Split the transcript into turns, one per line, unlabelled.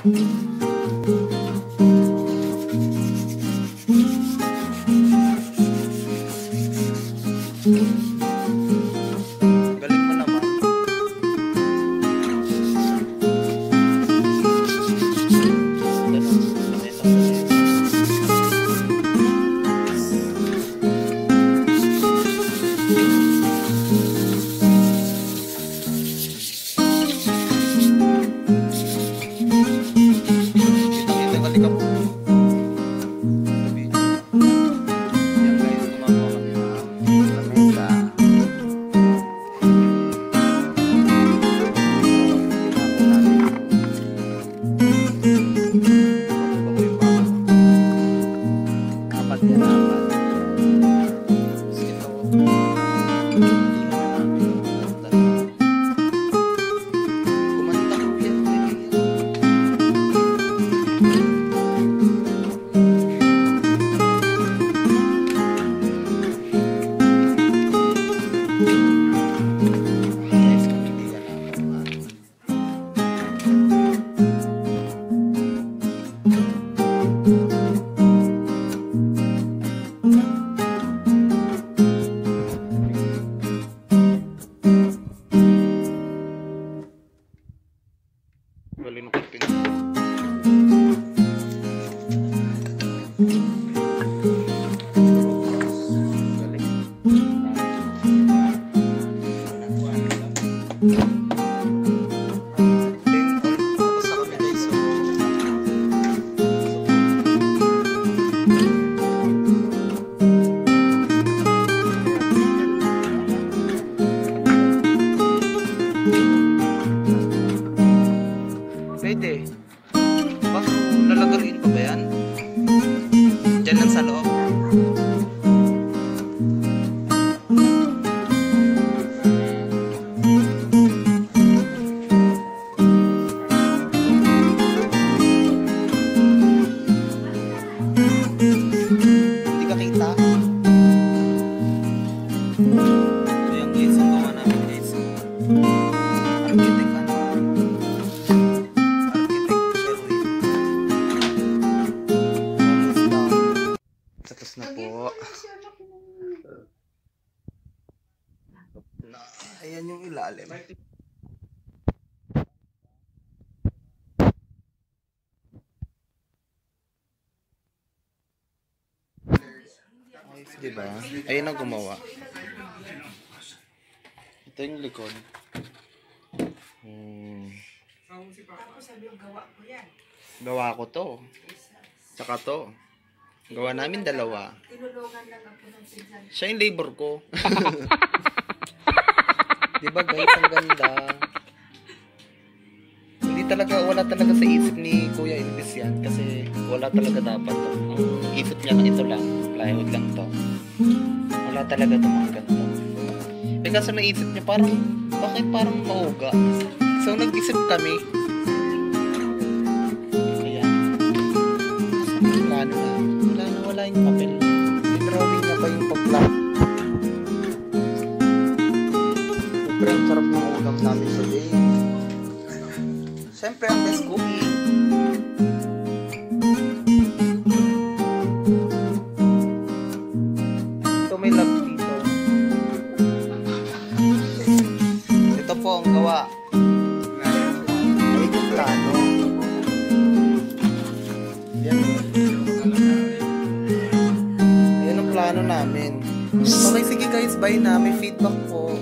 Galing mo naman. Kita kali ka po. Yan guys, gumagawa kami ng lamesa. Apat yan, apat. Tapos ito. Kumanta ko yan. Guys, kung hindi yan naman. Galing ko pin. Pwede. Baso, lalagarin pa ba yan? Diyan lang sa loob. Hindi ka kita? Ayan guys, ang gawa namin guys. Architect ano? Tapos na po. Ayan yung ilalim. Ayos, diba? Ayan ang gumawa. Ito yung likod. Gawa ko to. Saka to. Gawa namin dalawa. Siya yung labor ko. Diba guys, ang ganda. Hindi talaga, wala talaga sa isip ni Kuya Elvis yan. Kasi wala talaga dapat to. Ang isip niya lang ito lang. Plywood lang to. Wala talaga to mga ganito. Eh kaso naisip niya parang, bakit parang mauga? So nag-isip kami. Ayan. Kasi plano na. Wala yung papel. I-drawing na ba yung pag-plan? Sobrang sarap ng ulam namin today. Siyempre ang best cooking. Ito may love dito. Ito po ang gawa. Ay, yung plano. Yan. Ayan ang plano namin. Okay, sige guys, bye na. May feedback po.